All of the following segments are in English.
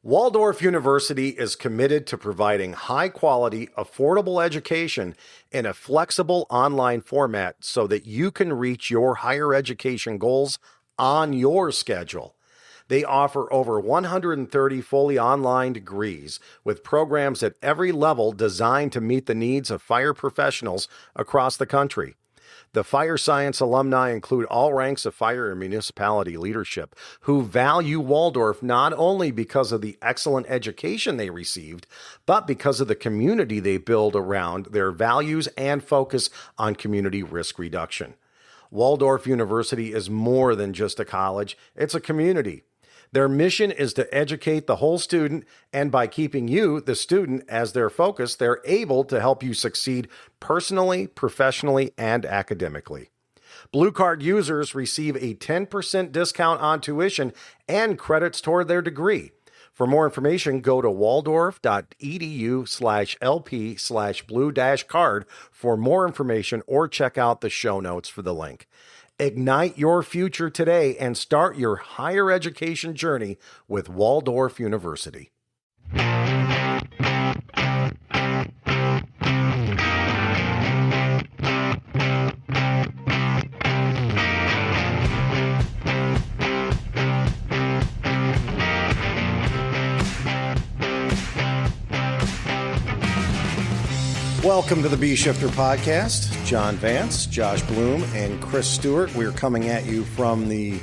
Waldorf University is committed to providing high-quality, affordable education in a flexible online format so that you can reach your higher education goals on your schedule. They offer over 130 fully online degrees with programs at every level designed to meet the needs of fire professionals across the country. The fire science alumni include all ranks of fire and municipality leadership who value Waldorf not only because of the excellent education they received, but because of the community they build around their values and focus on community risk reduction. Waldorf University is more than just a college, it's a community. Their mission is to educate the whole student, and by keeping you, the student, as their focus, they're able to help you succeed personally, professionally, and academically. Blue Card users receive a 10% discount on tuition and credits toward their degree. For more information, go to waldorf.edu/LP/blue-card for more information or check out the show notes for the link. Ignite your future today and start your higher education journey with Waldorf University. Welcome to the Bee Shifter Podcast. John Vance, Josh Blum, and Chris Stewart. We're coming at you from the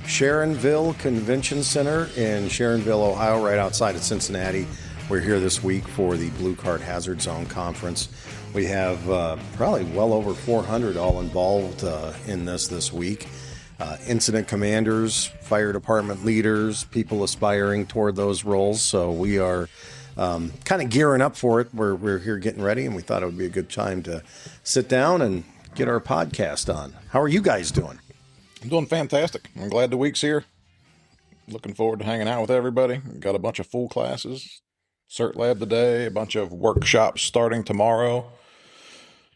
Sharonville Convention Center in Sharonville, Ohio, right outside of Cincinnati. We're here this week for the Blue Card Hazard Zone Conference. We have probably well over 400 all involved in this week. Incident commanders, fire department leaders, people aspiring toward those roles. So we are kind of gearing up for it. We're here getting ready, and we thought it would be a good time to sit down and get our podcast on. How are you guys doing? I'm doing fantastic. I'm glad the week's here. Looking forward to hanging out with everybody. Got a bunch of full classes, Cert Lab today, a bunch of workshops starting tomorrow.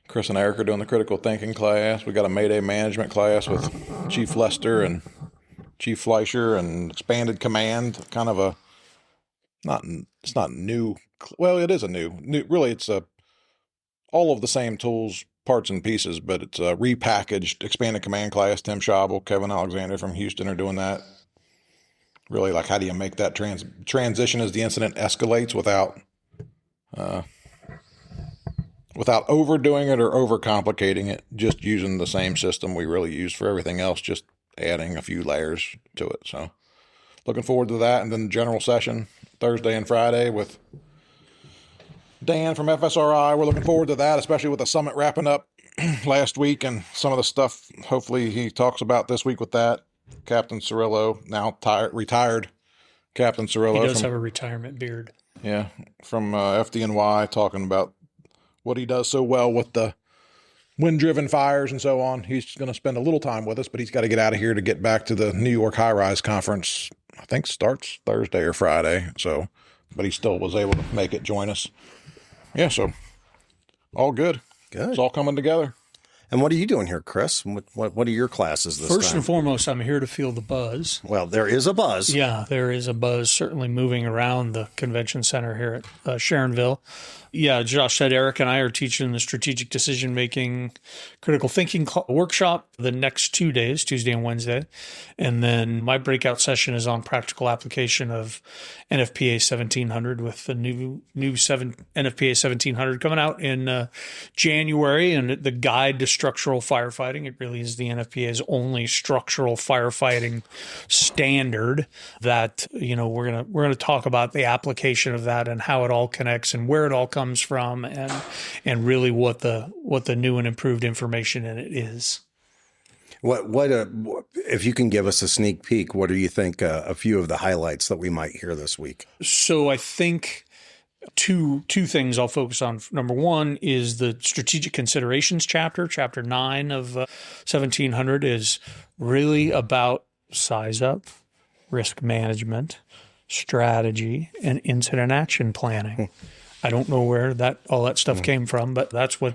Chris and Eric are doing the critical thinking class. We got a Mayday management class with Chief Lester and Chief Fleischer and expanded command, kind of a it's not new. Well, it is a new. Really, it's all of the same tools, parts and pieces, but it's a repackaged, expanded command class. Tim Schabel, Kevin Alexander from Houston are doing that. Really, like, how do you make that transition as the incident escalates without overdoing it or overcomplicating it? Just using the same system we really use for everything else, just adding a few layers to it. So, looking forward to that, and then the general session Thursday and Friday with Dan from FSRI. We're looking forward to that, especially with the summit wrapping up last week and some of the stuff hopefully he talks about this week with that. Captain Cirillo, now retired Captain Cirillo. He does have a retirement beard. Yeah, from FDNY, talking about what he does so well with the wind-driven fires and so on. He's going to spend a little time with us, but he's got to get out of here to get back to the New York High Rise Conference. I think starts Thursday or Friday. So, but he still was able to make it join us. Yeah, so all good. Good. It's all coming together. And what are you doing here, Chris? What are your classes this First time? and foremost, I'm here to feel the buzz. Well, there is a buzz. Yeah, there is a buzz certainly moving around the convention center here at Sharonville. Yeah, Josh said Eric and I are teaching the strategic decision-making, critical thinking workshop the next 2 days, Tuesday and Wednesday. And then my breakout session is on practical application of NFPA 1700 with the new NFPA 1700 coming out in January, and the guide to structural firefighting. It really is the NFPA's only structural firefighting standard that, we're going to talk about the application of that and how it all connects and where it all comes from, and really what the new and improved information in it is. If you can give us a sneak peek, what do you think a few of the highlights that we might hear this week? So I think two things I'll focus on. Number one is the strategic considerations chapter 9 of 1700 is really about size up, risk management, strategy, and incident action planning. I don't know where all that stuff came from, but that's what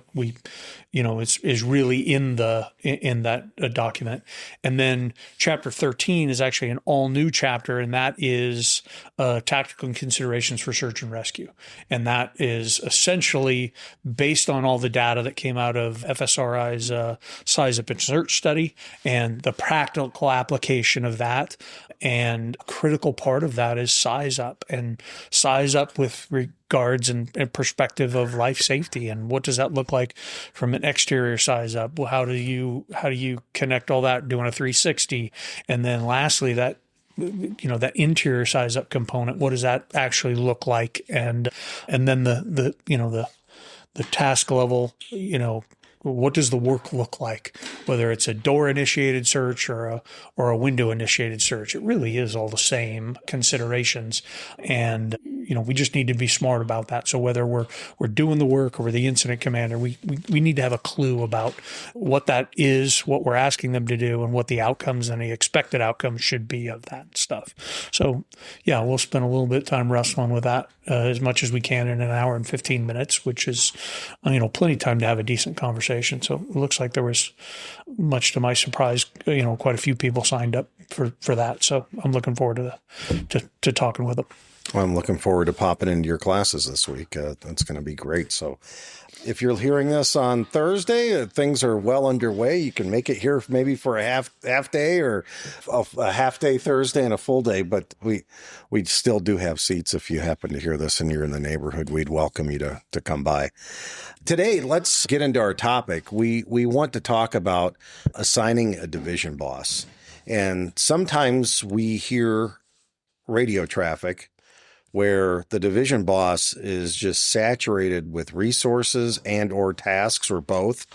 is really in that document. And then chapter 13 is actually an all new chapter, and that is tactical considerations for search and rescue. And that is essentially based on all the data that came out of FSRI's size up and search study and the practical application of that. And a critical part of that is size up with regards and perspective of life safety. And what does that look like from an exterior size up? Well, how do you connect all that doing a 360? And then lastly, that interior size up component, what does that actually look like? And then the task level, what does the work look like? Whether it's a door initiated search or a window initiated search, it really is all the same considerations. And, we just need to be smart about that. So whether we're doing the work or we're the incident commander, we need to have a clue about what that is, what we're asking them to do, and what the outcomes and the expected outcomes should be of that stuff. So yeah, we'll spend a little bit of time wrestling with that as much as we can in an hour and 15 minutes, which is, plenty of time to have a decent conversation. So it looks like there was, much to my surprise, quite a few people signed up for that. So I'm looking forward to talking with them. I'm looking forward to popping into your classes this week. That's going to be great. So if you're hearing this on Thursday, things are well underway. You can make it here maybe for a half day or a half day Thursday and a full day. But we still do have seats. If you happen to hear this and you're in the neighborhood, we'd welcome you to come by. Today, let's get into our topic. We want to talk about assigning a division boss. And sometimes we hear radio traffic where the division boss is just saturated with resources and or tasks or both.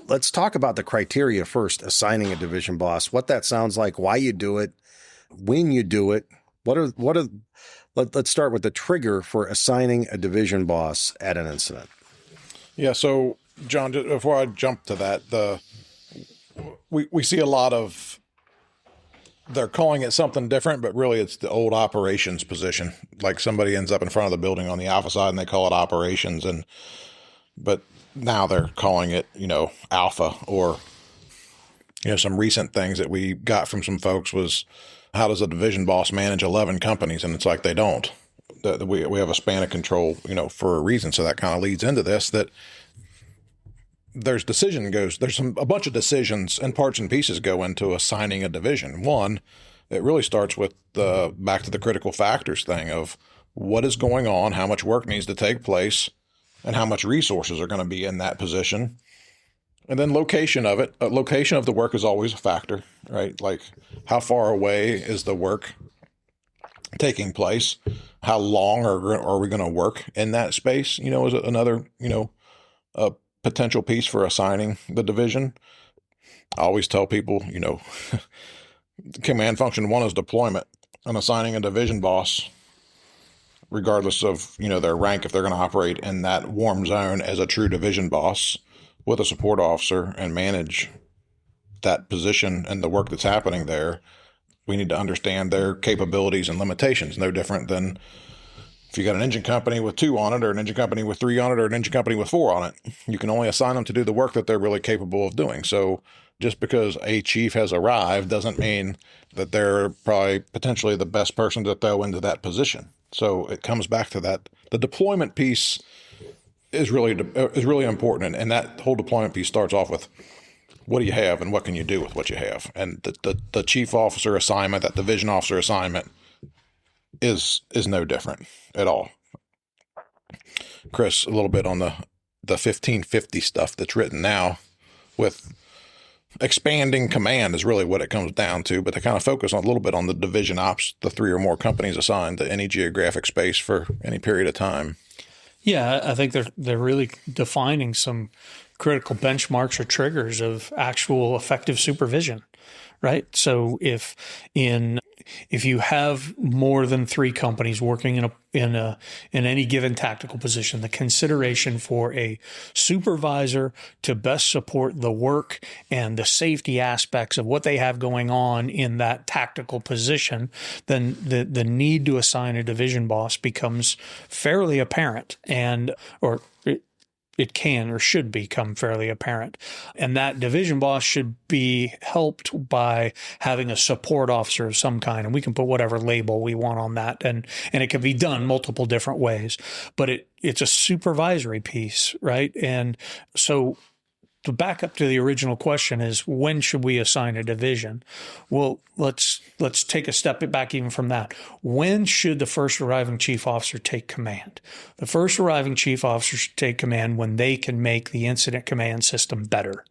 Let's talk about the criteria first, assigning a division boss, what that sounds like, why you do it, when you do it. Let's start with the trigger for assigning a division boss at an incident. Yeah. So John, before I jump to that, we see a lot of, they're calling it something different, but really it's the old operations position. Like somebody ends up in front of the building on the alpha side and they call it operations. But now they're calling it, alpha, or, some recent things that we got from some folks was, how does a division boss manage 11 companies? And it's like, they don't. We have a span of control, for a reason. So that kind of leads into this, that there's a bunch of decisions and parts and pieces go into assigning a division. One, it really starts with back to the critical factors thing of what is going on, how much work needs to take place, and how much resources are going to be in that position. And then location of it. Location of the work is always a factor, right? Like how far away is the work taking place? How long are we going to work in that space? Is another, potential piece for assigning the division. I always tell people, command function 1 is deployment, and assigning a division boss, regardless of, their rank, if they're going to operate in that warm zone as a true division boss with a support officer and manage that position and the work that's happening there, we need to understand their capabilities and limitations. No different than if you got an engine company with 2 on it, or an engine company with 3 on it, or an engine company with 4 on it. You can only assign them to do the work that they're really capable of doing. So just because a chief has arrived doesn't mean that they're probably potentially the best person to throw into that position. So it comes back to that. The deployment piece is really important. And that whole deployment piece starts off with, what do you have and what can you do with what you have? And the chief officer assignment, that division officer assignment, is no different at all. Chris, a little bit on the 1550 stuff that's written now with expanding command is really what it comes down to, but they kind of focus on a little bit on the division ops, the 3 or more companies assigned to any geographic space for any period of time. Yeah, I think they're really defining some critical benchmarks or triggers of actual effective supervision, right? So if you have more than 3 companies working in any given tactical position, the consideration for a supervisor to best support the work and the safety aspects of what they have going on in that tactical position, then the need to assign a division boss becomes fairly apparent, it can or should become fairly apparent. And that division boss should be helped by having a support officer of some kind. And we can put whatever label we want on that. And it can be done multiple different ways, but it's a supervisory piece, right? And so to back up to the original question is, when should we assign a division? Well, let's take a step back even from that. When should the first arriving chief officer take command? The first arriving chief officer should take command when they can make the incident command system better,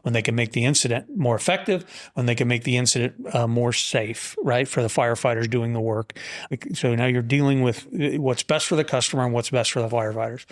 when they can make the incident more effective, when they can make the incident more safe, right, for the firefighters doing the work. So now you're dealing with what's best for the customer and what's best for the firefighters.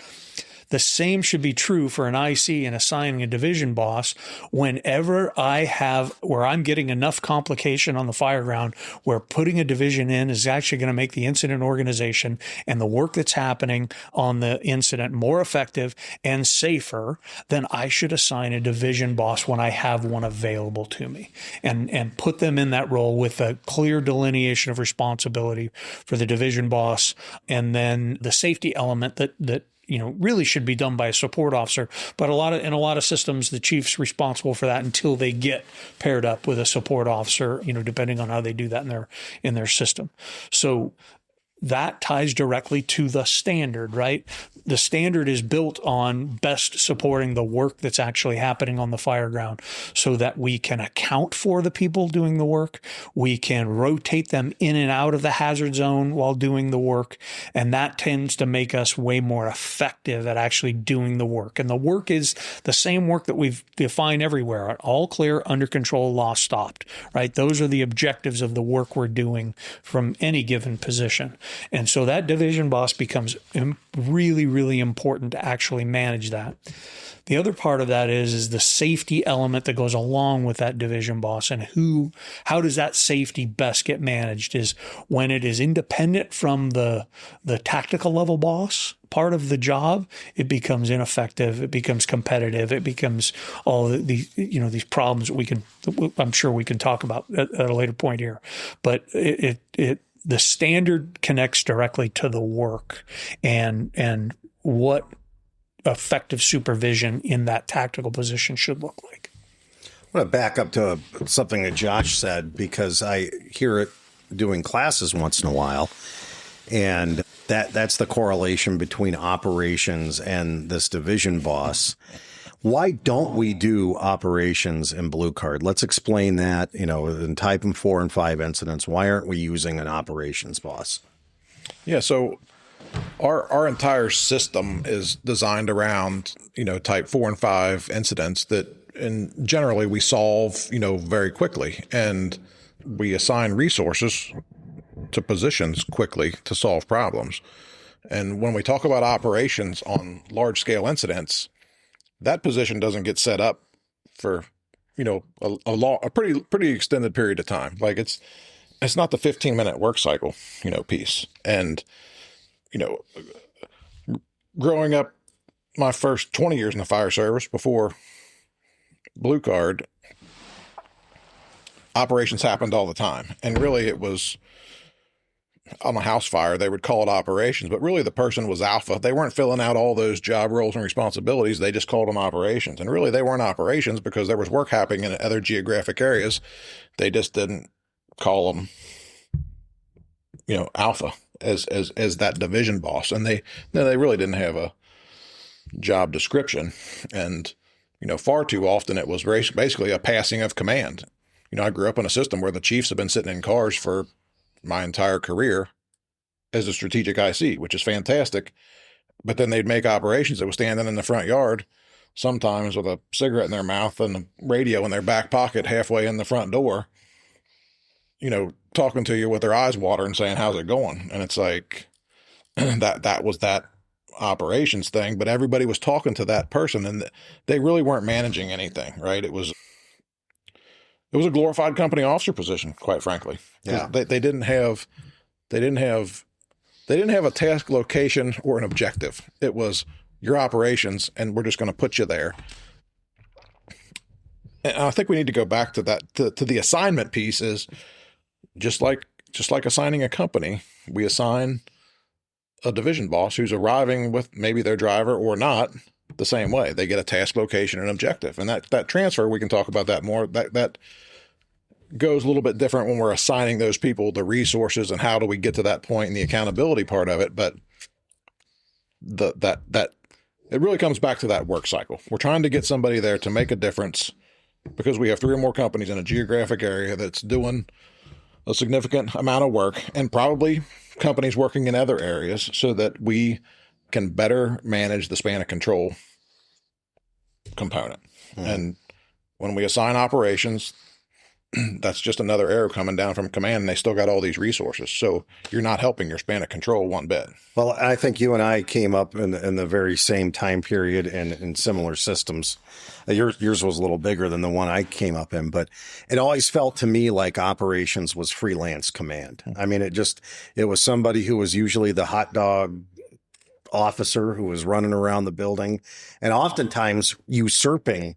The same should be true for an IC and assigning a division boss whenever where I'm getting enough complication on the fireground where putting a division in is actually going to make the incident organization and the work that's happening on the incident more effective and safer. Then I should assign a division boss when I have one available to me and put them in that role with a clear delineation of responsibility for the division boss, and then the safety element that really should be done by a support officer. But in a lot of systems, the chief's responsible for that until they get paired up with a support officer, depending on how they do that in their system. So that ties directly to the standard, right? The standard is built on best supporting the work that's actually happening on the fireground so that we can account for the people doing the work. We can rotate them in and out of the hazard zone while doing the work. And that tends to make us way more effective at actually doing the work. And the work is the same work that we've defined everywhere: all clear, under control, loss stopped, right? Those are the objectives of the work we're doing from any given position. And so that division boss becomes really, really important to actually manage that. The other part of that is the safety element that goes along with that division boss, and how does that safety best get managed is when it is independent from the tactical level boss part of the job, it becomes ineffective, it becomes competitive, it becomes all these problems that I'm sure we can talk about at a later point here. But the standard connects directly to the work and what effective supervision in that tactical position should look like. I want to back up to something that Josh said, because I hear it doing classes once in a while, and that's the correlation between operations and this division boss. Why don't we do operations in Blue Card? Let's explain that, in type 4 and 5 incidents. Why aren't we using an operations boss? Yeah, so our entire system is designed around, type 4 and 5 incidents and generally we solve, very quickly. And we assign resources to positions quickly to solve problems. And when we talk about operations on large scale incidents, that position doesn't get set up for, a pretty extended period of time. Like it's not the 15-minute work cycle, piece. And, growing up my first 20 years in the fire service before Blue Card, operations happened all the time. And really it was on a house fire, they would call it operations, but really the person was alpha. They weren't filling out all those job roles and responsibilities. They just called them operations. And really they weren't operations because there was work happening in other geographic areas. They just didn't call them, alpha as that division boss. And they really didn't have a job description. And, far too often it was basically a passing of command. I grew up in a system where the chiefs have been sitting in cars for my entire career as a strategic IC, which is fantastic. But then they'd make operations that was standing in the front yard, sometimes with a cigarette in their mouth and a radio in their back pocket halfway in the front door, talking to you with their eyes watering, saying, "How's it going?" And it's like, that was that operations thing, but everybody was talking to that person and they really weren't managing anything, right? It was a glorified company officer position, quite frankly. Yeah. They didn't have a task location or an objective. It was your operations and we're just going to put you there. And I think we need to go back to that, to the assignment piece is just like assigning a company, we assign a division boss who's arriving with maybe their driver or not the same way. They get a task, location, and objective. And that transfer, we can talk about that more. That goes a little bit different when we're assigning those people the resources and how do we get to that point in the accountability part of it. But that it really comes back to that work cycle. We're trying to get somebody there to make a difference because we have 3 or more companies in a geographic area that's doing a significant amount of work, and probably companies working in other areas, so that we can better manage the span of control component. And when we assign operations, that's just another arrow coming down from command, and they still got all these resources. So you're not helping your span of control one bit. Well, I think you and I came up in the very same time period and in similar systems. Yours was a little bigger than the one I came up in, but it always felt to me like operations was freelance command. I mean, it was somebody who was usually the hot dog officer who was running around the building and oftentimes usurping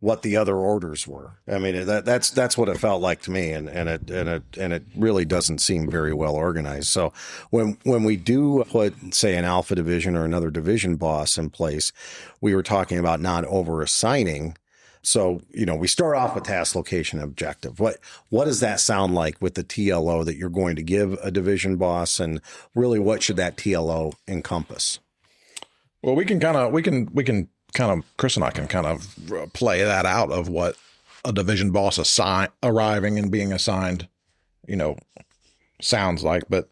what the other orders were. I mean, that's what it felt like to me, and it really doesn't seem very well organized. So when we do put, say, an alpha division or another division boss in place, we were talking about not over assigning. So, we start off with task, location, objective. What does that sound like with the TLO that you're going to give a division boss, and really what should that TLO encompass? Well, we can Chris and I can kind of play that out of what a division boss arriving and being assigned, sounds like. But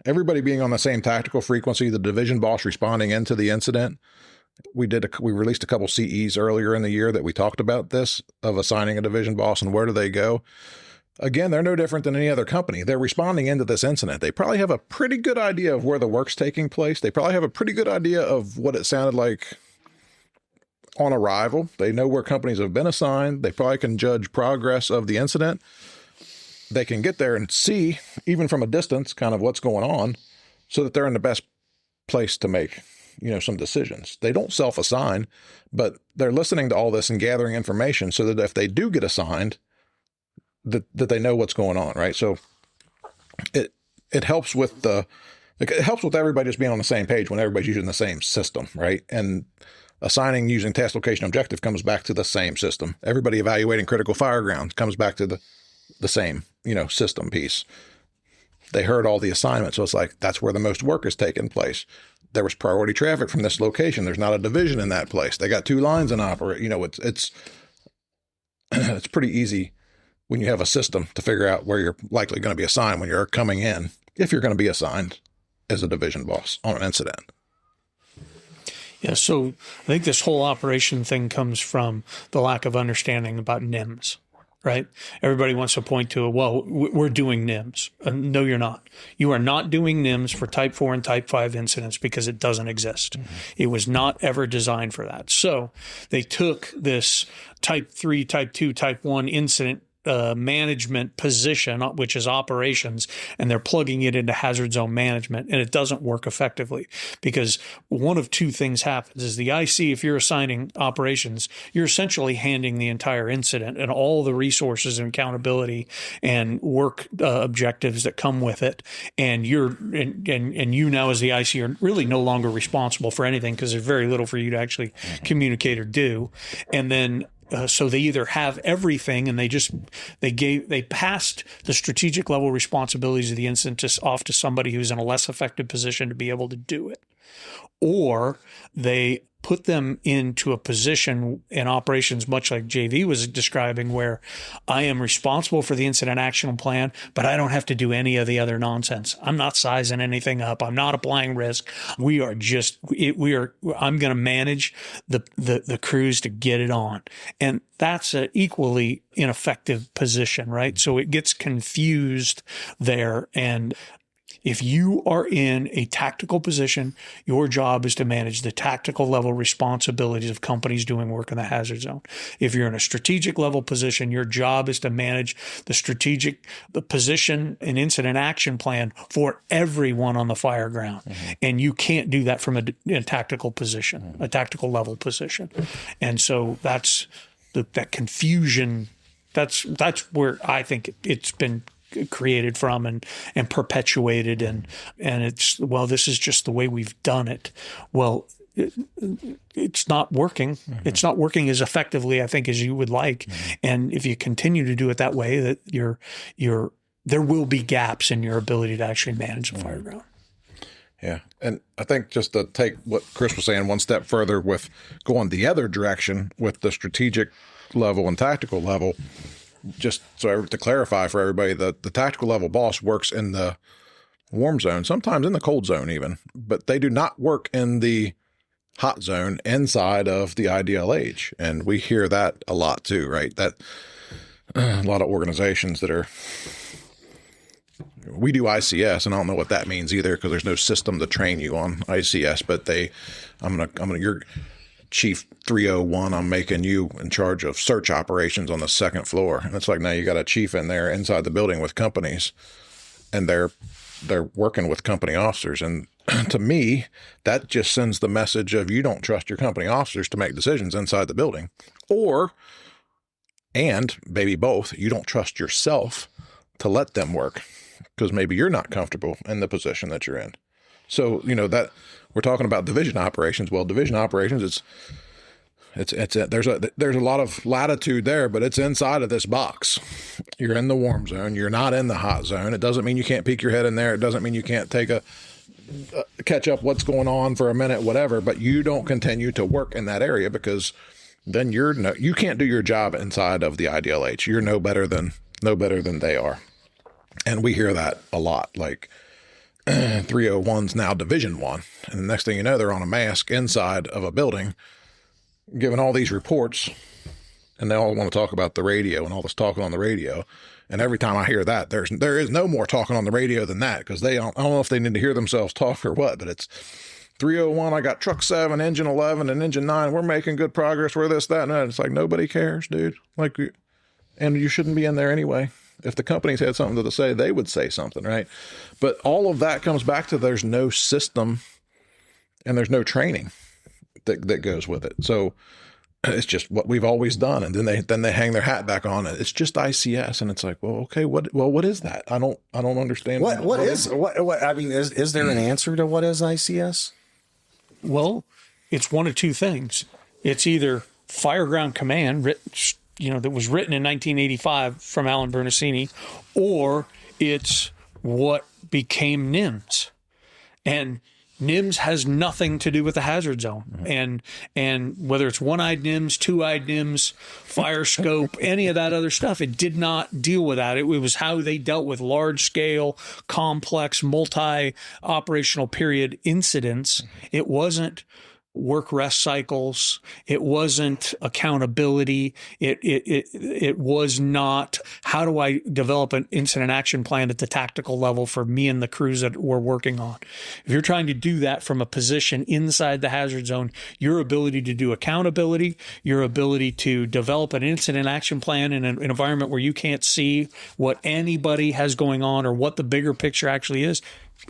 everybody being on the same tactical frequency, the division boss responding into the incident. We released a couple CEs earlier in the year that we talked about this, of assigning a division boss and where do they go. Again, they're no different than any other company. They're responding into this incident. They probably have a pretty good idea of where the work's taking place. They probably have a pretty good idea of what it sounded like on arrival. They know where companies have been assigned. They probably can judge progress of the incident. They can get there and see, even from a distance, kind of what's going on, so that they're in the best place to make, some decisions. They don't self-assign, but they're listening to all this and gathering information so that if they do get assigned, that they know what's going on, right? So it helps with everybody just being on the same page when everybody's using the same system, right? And assigning using task, location, objective comes back to the same system. Everybody evaluating critical fireground comes back to the same, system piece. They heard all the assignments. So it's like, that's where the most work is taking place. There was priority traffic from this location. There's not a division in that place. They got 2 lines in operate. It's it's pretty easy when you have a system to figure out where you're likely going to be assigned when you're coming in, if you're going to be assigned as a division boss on an incident. Yeah, so I think this whole operation thing comes from the lack of understanding about NIMS, right? Everybody wants to point to, well, we're doing NIMS. No, you're not. You are not doing NIMS for Type 4 and Type 5 incidents because it doesn't exist. Mm-hmm. It was not ever designed for that. So they took this Type 3, Type 2, Type 1 incident management position, which is operations, and they're plugging it into hazard zone management, and it doesn't work effectively because one of 2 things happens is the IC, if you're assigning operations, you're essentially handing the entire incident and all the resources and accountability and work objectives that come with it, and you now as the IC are really no longer responsible for anything because there's very little for you to actually communicate or do. And then so they either have everything and they passed the strategic level responsibilities of the incident off to somebody who's in a less effective position to be able to do it, or they put them into a position in operations, much like JV was describing, where I am responsible for the incident action plan, but I don't have to do any of the other nonsense. I'm not sizing anything up. I'm not applying risk. I'm going to manage the crews to get it on. And that's an equally ineffective position, right? So it gets confused there. And if you are in a tactical position, your job is to manage the tactical level responsibilities of companies doing work in the hazard zone. If you're in a strategic level position, your job is to manage the position and incident action plan for everyone on the fire ground. Mm-hmm. And you can't do that from a tactical position, a tactical level position. And so that's that confusion. That's where I think it's been created from and perpetuated and it's, well, this is just the way we've done it. Well, it's not working. Mm-hmm. It's not working as effectively, I think, as you would like. Mm-hmm. And if you continue to do it that way, that there will be gaps in your ability to actually manage the fire ground. Yeah. And I think just to take what Chris was saying one step further with going the other direction with the strategic level and tactical level, just so to clarify for everybody, the tactical level boss works in the warm zone, sometimes in the cold zone even, but they do not work in the hot zone inside of the IDLH. And we hear that a lot too, right? That a lot of organizations that we do ICS, and I don't know what that means either because there's no system to train you on ICS, but you're Chief 301, I'm making you in charge of search operations on the second floor. And it's like, now you got a chief in there inside the building with companies, and they're working with company officers. And to me, that just sends the message of you don't trust your company officers to make decisions inside the building, and maybe both, you don't trust yourself to let them work because maybe you're not comfortable in the position that you're in. So, that we're talking about division operations. Well, division operations, there's a lot of latitude there, but it's inside of this box. You're in the warm zone. You're not in the hot zone. It doesn't mean you can't peek your head in there. It doesn't mean you can't take catch up what's going on for a minute, whatever, but you don't continue to work in that area because then you can't do your job inside of the IDLH. You're no better than they are. And we hear that a lot. Like 301's now Division 1. And the next thing you know, they're on a mask inside of a building giving all these reports, and they all want to talk about the radio and all this talking on the radio. And every time I hear that, there is no more talking on the radio than that because I don't know if they need to hear themselves talk or what, but it's 301, I got truck 7, engine 11, and engine 9. We're making good progress. We're this, that, and that. It's like, nobody cares, dude. And you shouldn't be in there anyway. If the companies had something to say, they would say something, right? But all of that comes back to there's no system and there's no training that goes with it. So it's just what we've always done. And then they hang their hat back on it. It's just ICS. And it's like, well, okay, what is that? I don't understand. What is there an answer to what is ICS? Well, it's one of two things. It's either fireground command, that was written in 1985 from Alan Bernasini, or it's what became NIMS. And NIMS has nothing to do with the hazard zone. Mm-hmm. And whether it's one-eyed NIMS, two-eyed NIMS, fire scope, any of that other stuff, it did not deal with that. It was how they dealt with large-scale, complex, multi-operational period incidents. It wasn't work rest cycles. It wasn't accountability. It was not, how do I develop an incident action plan at the tactical level for me and the crews that we're working on? If you're trying to do that from a position inside the hazard zone, your ability to do accountability, your ability to develop an incident action plan in an environment where you can't see what anybody has going on or what the bigger picture actually is,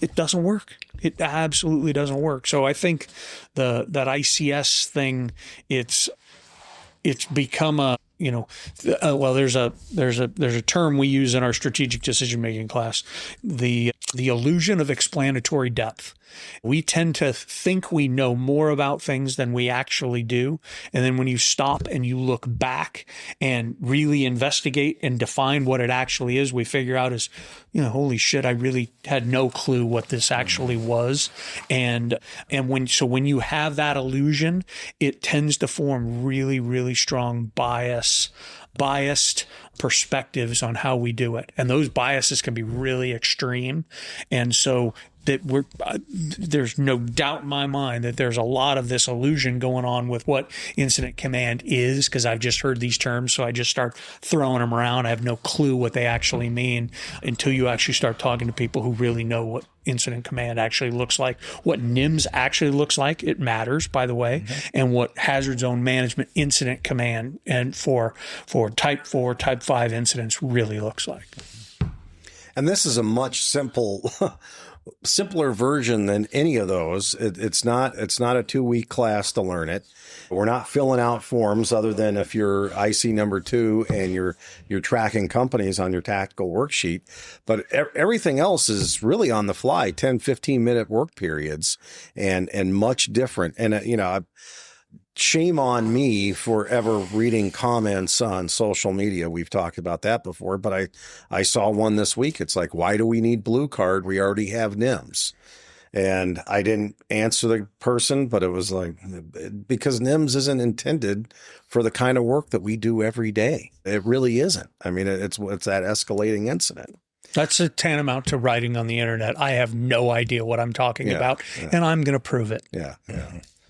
it doesn't work. It absolutely doesn't work. So I think that ICS thing, it's become a, there's a term we use in our strategic decision making class, the illusion of explanatory depth. We tend to think we know more about things than we actually do. And then when you stop and you look back and really investigate and define what it actually is, we figure out is, holy shit, I really had no clue what this actually was. And when you have that illusion, it tends to form really, really strong biased perspectives on how we do it. And those biases can be really extreme. And so there's no doubt in my mind that there's a lot of this illusion going on with what incident command is, because I've just heard these terms, so I just start throwing them around. I have no clue what they actually mean until you actually start talking to people who really know what incident command actually looks like, what NIMS actually looks like. It matters, by the way, and what hazard zone management incident command and for type 4, type 5 incidents really looks like. And this is a much simpler version than any of those. It's not a 2-week class to learn it. We're not filling out forms other than if you're IC number 2 and you're tracking companies on your tactical worksheet. But everything else is really on the fly, 10, 15-minute work periods and much different. And, shame on me for ever reading comments on social media. We've talked about that before, but I saw one this week. It's like, why do we need blue card? We already have NIMS. And I didn't answer the person, but it was like, because NIMS isn't intended for the kind of work that we do every day. It really isn't. I mean, it's that escalating incident. That's a tantamount to writing on the internet. I have no idea what I'm talking about, and I'm going to prove it. Yeah.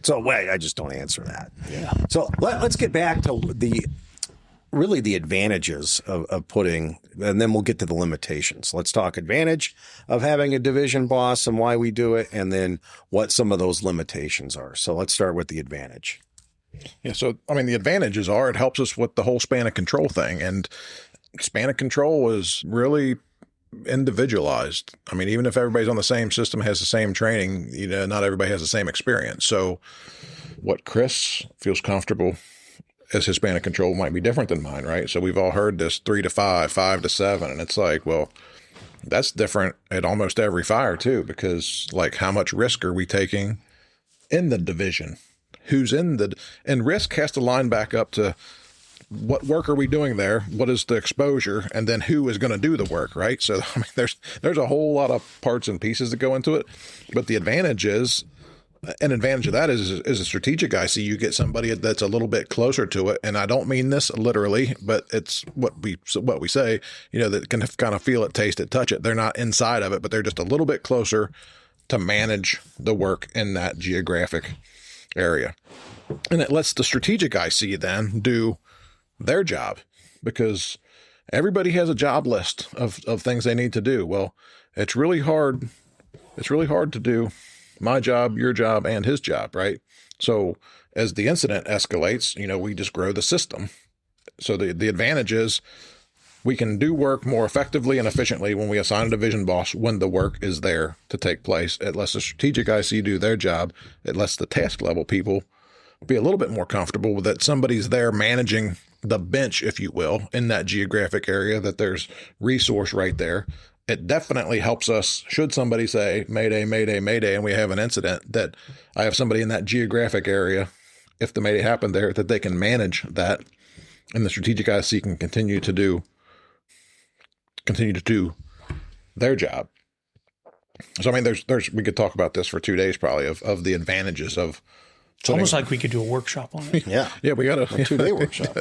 So wait, I just don't answer that. Yeah. So let's get back to the advantages of putting, and then we'll get to the limitations. Let's talk advantage of having a division boss and why we do it, and then what some of those limitations are. So let's start with the advantage. Yeah. So, the advantages are it helps us with the whole span of control thing. And span of control is really individualized. Even if everybody's on the same system, has the same training, not everybody has the same experience. So what Chris feels comfortable as his span of control might be different than mine, right? So we've all heard this 3 to 5, 5 to 7. And it's like, well, that's different at almost every fire too, because like how much risk are we taking in the division? And risk has to line back up to what work are we doing there? What is the exposure? And then who is going to do the work, right? So, there's a whole lot of parts and pieces that go into it. But the advantage is, an advantage of that is a strategic IC. You get somebody that's a little bit closer to it. And I don't mean this literally, but it's what we say, that can kind of feel it, taste it, touch it. They're not inside of it, but they're just a little bit closer to manage the work in that geographic area. And it lets the strategic IC then do their job, because everybody has a job list of things they need to do. Well, it's really hard to do my job, your job, and his job, right? So as the incident escalates, we just grow the system. So the advantage is we can do work more effectively and efficiently when we assign a division boss when the work is there to take place. It lets the strategic IC do their job. It lets the task level people be a little bit more comfortable with that somebody's there managing the bench, if you will, in that geographic area, that there's resource right there. It definitely helps us, should somebody say, Mayday, Mayday, Mayday, and we have an incident, that I have somebody in that geographic area, if the Mayday happened there, that they can manage that, and the strategic IC can continue to do their job. So, there's we could talk about this for 2 days probably of the advantages of. It's almost like we could do a workshop on it. Yeah. Yeah, we got a 2-day workshop.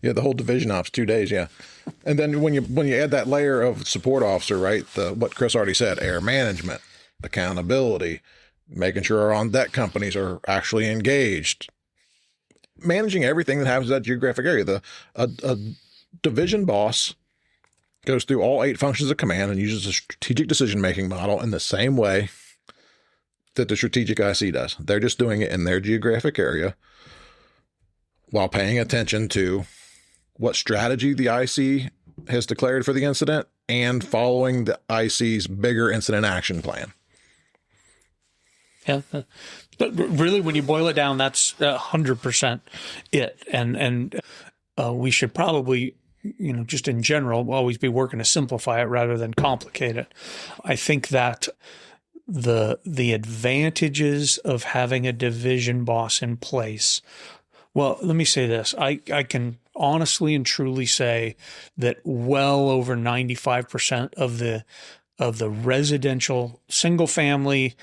Yeah, the whole division ops, 2 days, yeah. And then when you add that layer of support officer, right, what Chris already said, air management, accountability, making sure our on-deck companies are actually engaged, managing everything that happens in that geographic area. A division boss goes through all 8 functions of command and uses a strategic decision-making model in the same way that the strategic IC does. They're just doing it in their geographic area while paying attention to what strategy the IC has declared for the incident and following the IC's bigger incident action plan. Yeah. But really, when you boil it down, that's 100% it. And we should probably, just in general, always be working to simplify it rather than complicate it. I think that the advantages of having a division boss in place. Well, let me say this. I can honestly and truly say that well over 95% of the residential single family,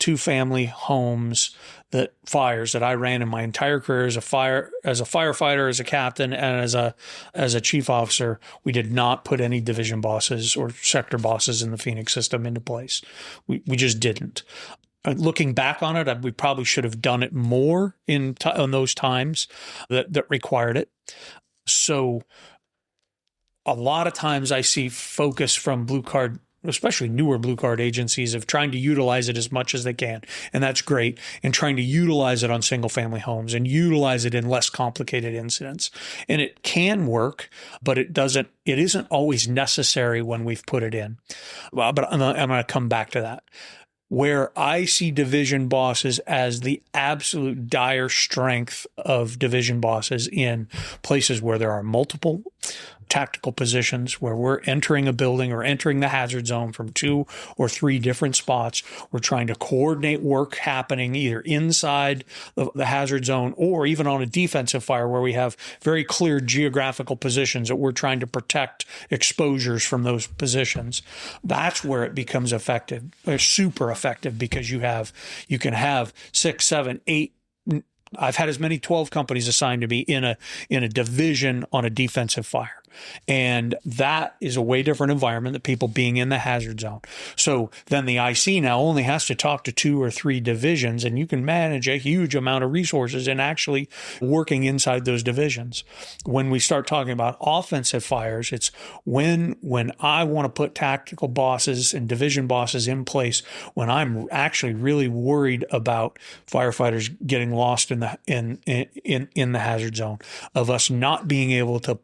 2-family homes that fires that I ran in my entire career as a firefighter, as a captain, and as a chief officer, we did not put any division bosses or sector bosses in the Phoenix system into place. We just didn't. Looking back on it, we probably should have done it more in those times that required it. So a lot of times I see focus from blue card especially newer blue card agencies, of trying to utilize it as much as they can. And that's great. And trying to utilize it on single family homes and utilize it in less complicated incidents. And it can work, but it isn't always necessary when we've put it in. Well, but I'm going to come back to that. Where I see division bosses as the absolute dire strength of division bosses in places where there are multiple tactical positions, where we're entering a building or entering the hazard zone from 2 or 3 different spots. We're trying to coordinate work happening either inside the hazard zone or even on a defensive fire where we have very clear geographical positions that we're trying to protect exposures from those positions. That's where it becomes effective, or super effective, because you can have 6, 7, 8. I've had as many 12 companies assigned to me in a division on a defensive fire. And that is a way different environment than people being in the hazard zone. So then the IC now only has to talk to 2 or 3 divisions, and you can manage a huge amount of resources in actually working inside those divisions. When we start talking about offensive fires, it's when I want to put tactical bosses and division bosses in place, when I'm actually really worried about firefighters getting lost in the hazard zone, of us not being able to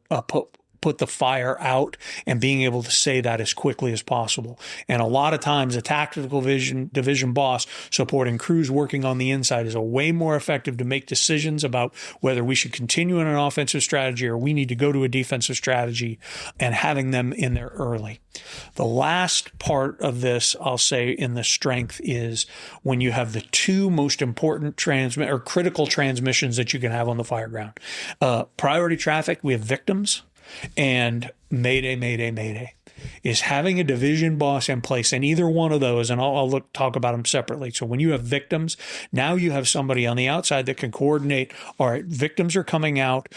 put the fire out and being able to say that as quickly as possible. And a lot of times a tactical division boss supporting crews working on the inside is a way more effective to make decisions about whether we should continue in an offensive strategy or we need to go to a defensive strategy, and having them in there early. The last part of this, I'll say, in the strength is when you have the 2 most important critical transmissions that you can have on the fireground. Priority traffic, we have victims, and Mayday, Mayday, Mayday. Is having a division boss in place, and either one of those, and I'll talk about them separately. So when you have victims, now you have somebody on the outside that can coordinate. All right, victims are coming out.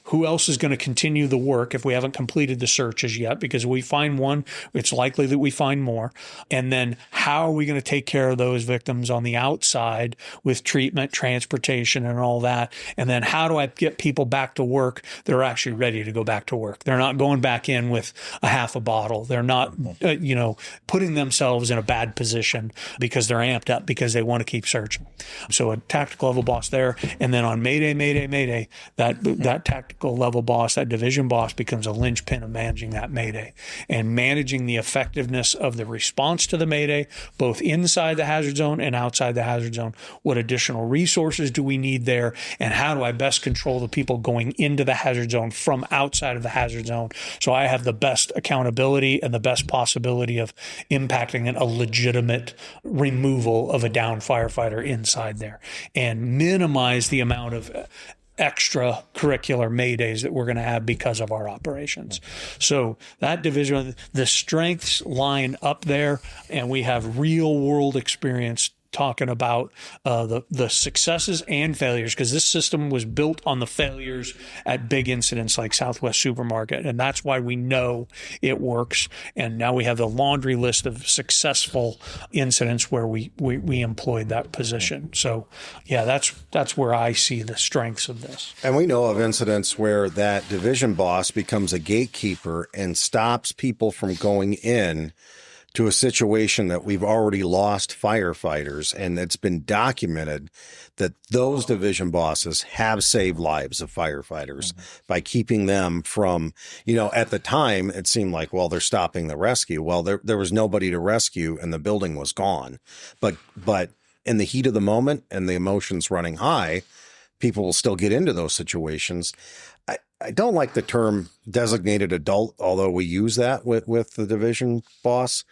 Who else is going to continue the work if we haven't completed the searches yet? Because if we find one, it's likely that we find more. And then how are we going to take care of those victims on the outside with treatment, transportation, and all that? And then how do I get people back to work that are actually ready to go back to work? They're not going back in with a half a bottle. They're not, putting themselves in a bad position because they're amped up because they want to keep searching. So a tactical level boss there. And then on Mayday, Mayday, Mayday, that tactical level boss, that division boss, becomes a linchpin of managing that Mayday and managing the effectiveness of the response to the Mayday, both inside the hazard zone and outside the hazard zone. What additional resources do we need there? And how do I best control the people going into the hazard zone from outside of the hazard zone, so I have the best accountability and the best possibility of impacting a legitimate removal of a downed firefighter inside there, and minimize the amount of extracurricular Maydays that we're going to have because of our operations. So that division, the strengths line up there, and we have real world experience talking about the successes and failures, because this system was built on the failures at big incidents like Southwest Supermarket, and that's why we know it works. And now we have the laundry list of successful incidents where we employed that position. So yeah, that's where I see the strengths of this. And we know of incidents where that division boss becomes a gatekeeper and stops people from going in to a situation that we've already lost firefighters, and it's been documented that those division bosses have saved lives of firefighters by keeping them from, at the time it seemed like, well, they're stopping the rescue. Well, there was nobody to rescue and the building was gone. But in the heat of the moment and the emotions running high, people will still get into those situations. I don't like the term designated adult, although we use that with the division boss.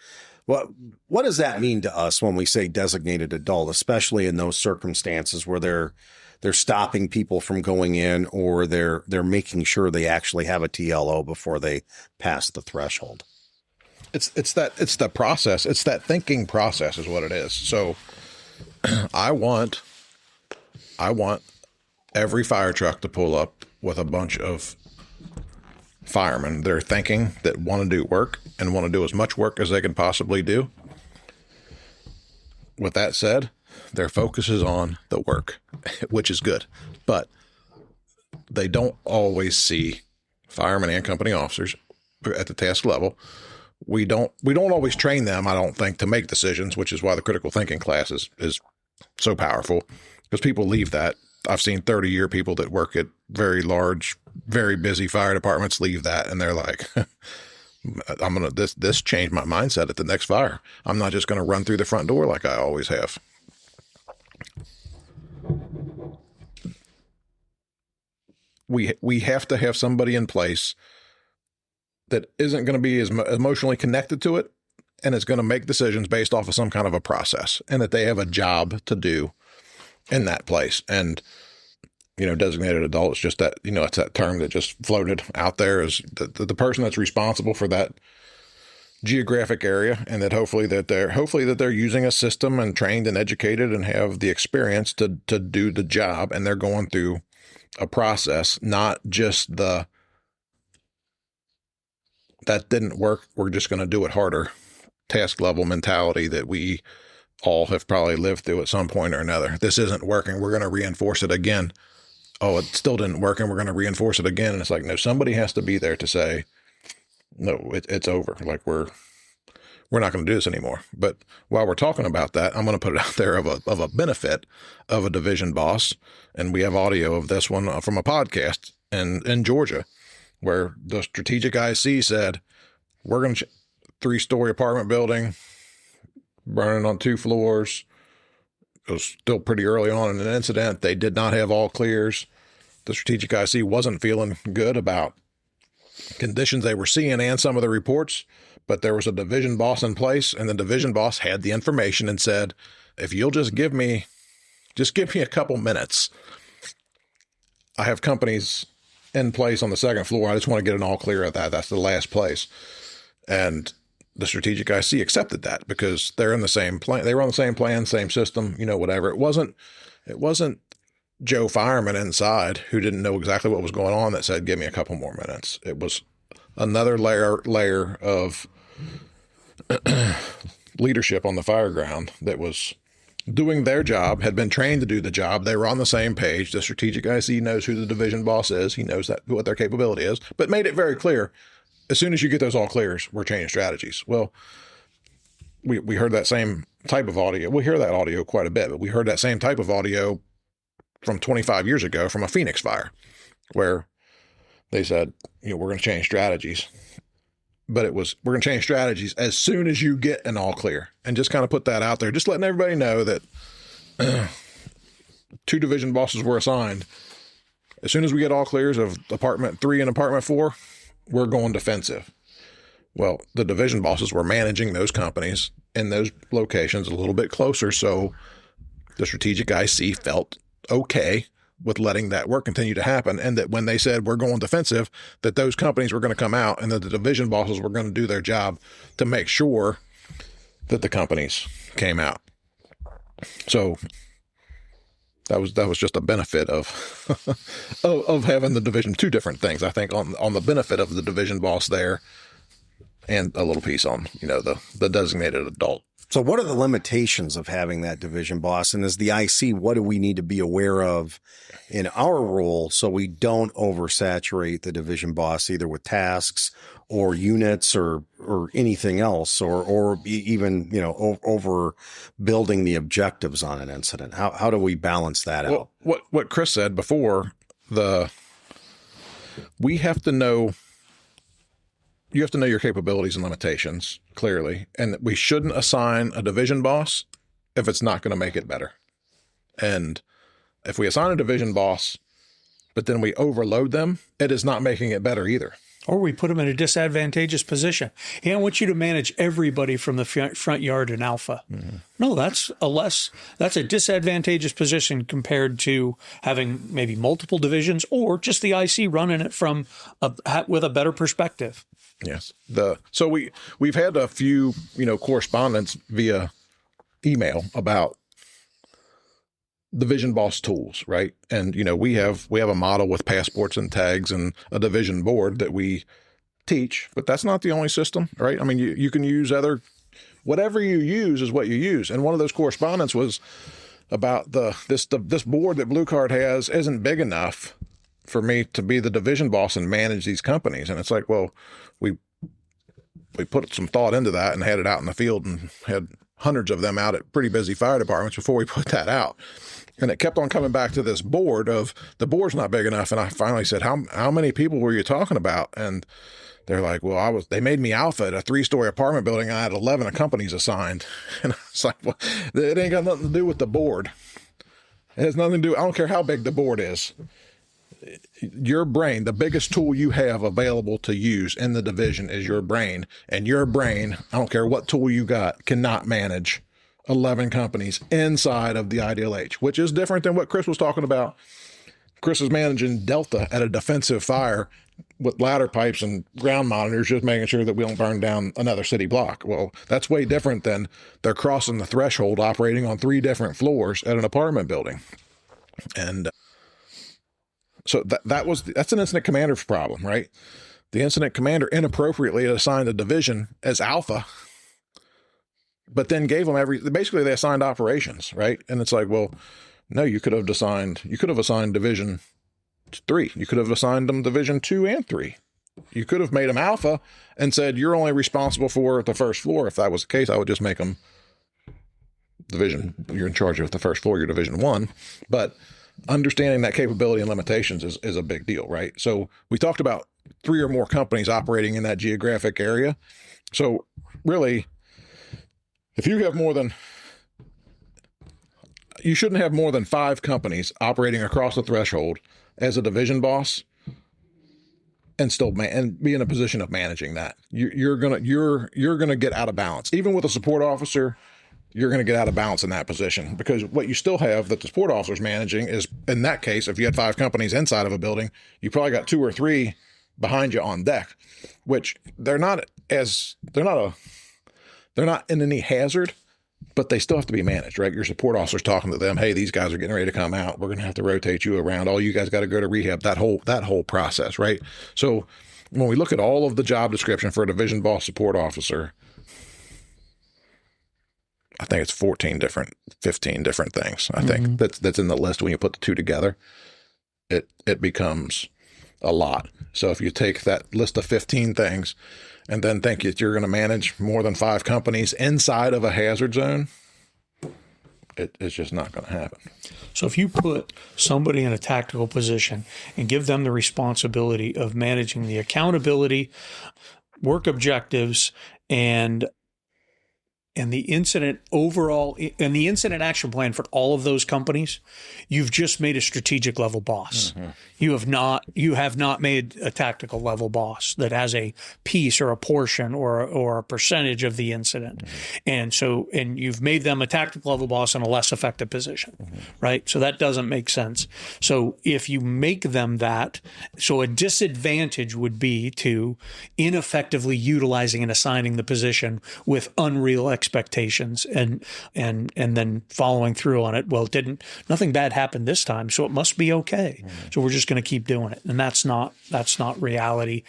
What does that mean to us when we say designated adult, especially in those circumstances where they're stopping people from going in, or they're making sure they actually have a TLO before they pass the threshold? It's the process. It's that thinking process is what it is. So I want every fire truck to pull up with a bunch of firemen. They're thinking that want to do work and want to do as much work as they can possibly do. With that said, their focus is on the work, which is good, but they don't always see firemen and company officers at the task level we don't always train them, I don't think, to make decisions, which is why the critical thinking class is so powerful, because people leave that. I've seen 30-year people that work at very large, very busy fire departments leave that, and they're like, this changed my mindset at the next fire. I'm not just going to run through the front door like I always have. We have to have somebody in place that isn't going to be as emotionally connected to it, and is going to make decisions based off of some kind of a process, and that they have a job to do in that place. And, designated adult is just that, it's that term that just floated out there as the person that's responsible for that geographic area, and that hopefully that they're using a system and trained and educated and have the experience to do the job, and they're going through a process, not just that didn't work, we're just going to do it harder task level mentality that we all have probably lived through at some point or another. This isn't working, we're going to reinforce it again. Oh, it still didn't work, and we're going to reinforce it again. And it's like, no, somebody has to be there to say, no, it's over. Like we're not going to do this anymore. But while we're talking about that, I'm going to put it out there of a benefit of a division boss. And we have audio of this one from a podcast in Georgia, where the strategic IC said, we're going to 3-story apartment building burning on 2 floors. It was still pretty early on in an incident. They did not have all clears. The strategic IC wasn't feeling good about conditions they were seeing and some of the reports, but there was a division boss in place, and the division boss had the information and said, if you'll just give me a couple minutes. I have companies in place on the 2nd floor. I just want to get an all clear of that. That's the last place. And the strategic IC accepted that because they're in the same plan. They were on the same plan, same system, whatever. It wasn't Joe Fireman inside who didn't know exactly what was going on that said, give me a couple more minutes. It was another layer of leadership on the fireground that was doing their job, had been trained to do the job. They were on the same page. The strategic IC knows who the division boss is. He knows what their capability is, but made it very clear. As soon as you get those all clears, we're changing strategies. Well, we heard that same type of audio. We hear that audio quite a bit, but we heard that same type of audio from 25 years ago from a Phoenix fire where they said, we're going to change strategies. But it was, we're going to change strategies as soon as you get an all clear, and just kind of put that out there, just letting everybody know that 2 division bosses were assigned. As soon as we get all clears of apartment 3 and apartment 4, we're going defensive. Well, the division bosses were managing those companies in those locations a little bit closer. So the strategic IC felt okay with letting that work continue to happen. And that when they said we're going defensive, that those companies were going to come out and that the division bosses were going to do their job to make sure that the companies came out. So that was just a benefit of of having the division. 2 different things, I think, on the benefit of the division boss there, and a little piece on, the designated adult. So what are the limitations of having that division boss? And as the IC, what do we need to be aware of in our role so we don't oversaturate the division boss either with tasks or units or anything else, or even, over building the objectives on an incident? How do we balance that out? What Chris said before, we have to know, you have to know your capabilities and limitations clearly, and that we shouldn't assign a division boss if it's not going to make it better. And if we assign a division boss, but then we overload them, it is not making it better either. Or we put them in a disadvantageous position. Hey, I want you to manage everybody from the front yard in Alpha. Mm-hmm. No, that's a disadvantageous position compared to having maybe multiple divisions or just the IC running it from with a better perspective. Yes. So we've had a few, correspondence via email about division boss tools, right? And, we have a model with passports and tags and a division board that we teach, but that's not the only system, right? I mean, you can use whatever you use is what you use. And one of those correspondence was about this board that Blue Card has isn't big enough for me to be the division boss and manage these companies. And it's like, well, we put some thought into that and had it out in the field and had hundreds of them out at pretty busy fire departments before we put that out. And it kept on coming back to this board of the board's not big enough. And I finally said, how many people were you talking about? And they're like, well, they made me alpha at a 3-story apartment building. I had 11 companies assigned. And I was like, well, it ain't got nothing to do with the board. It has nothing to do. I don't care how big the board is. Your brain, the biggest tool you have available to use in the division is your brain. And your brain, I don't care what tool you got, cannot manage 11 companies inside of the IDLH, which is different than what Chris was talking about. Chris is managing Delta at a defensive fire with ladder pipes and ground monitors, just making sure that we don't burn down another city block. Well, that's way different than they're crossing the threshold operating on 3 different floors at an apartment building. And so that's an incident commander's problem, right? The incident commander inappropriately assigned a division as alpha, but then gave them basically they assigned operations, right? And it's like, well, no, you could have assigned division 3. You could have assigned them division 2 and 3. You could have made them alpha and said, you're only responsible for the first floor. If that was the case, I would just make them division. You're in charge of the first floor, you're division 1. But understanding that capability and limitations is a big deal, right? So we talked about 3 or more companies operating in that geographic area. So really, if you have you shouldn't have more than 5 companies operating across the threshold as a division boss and still and be in a position of managing that. You're gonna get out of balance. Even with a support officer, you're going to get out of balance in that position, because what you still have that the support officer is managing is, in that case, if you had 5 companies inside of a building, you probably got 2 or 3 behind you on deck, which they're not in any hazard, but they still have to be managed, right? Your support officer's talking to them. Hey, these guys are getting ready to come out. We're going to have to rotate you around. All you guys got to go to rehab, that whole process, right? So when we look at all of the job description for a division boss support officer, I think it's 15 different things. I think that's in the list. When you put the 2 together, it becomes a lot. So if you take that list of 15 things and then think that you're going to manage more than 5 companies inside of a hazard zone, it's just not going to happen. So if you put somebody in a tactical position and give them the responsibility of managing the accountability, work objectives, and the incident overall, and the incident action plan for all of those companies, you've just made a strategic level boss. Mm-hmm. You have not made a tactical level boss that has a piece or a portion or a percentage of the incident. Mm-hmm. And you've made them a tactical level boss in a less effective position, right? So that doesn't make sense. So if you make them that, so a disadvantage would be to ineffectively utilizing and assigning the position with unreal expectations and then following through on it. Well, nothing bad happened this time, so it must be okay. Mm-hmm. So we're just going to keep doing it. And that's not reality.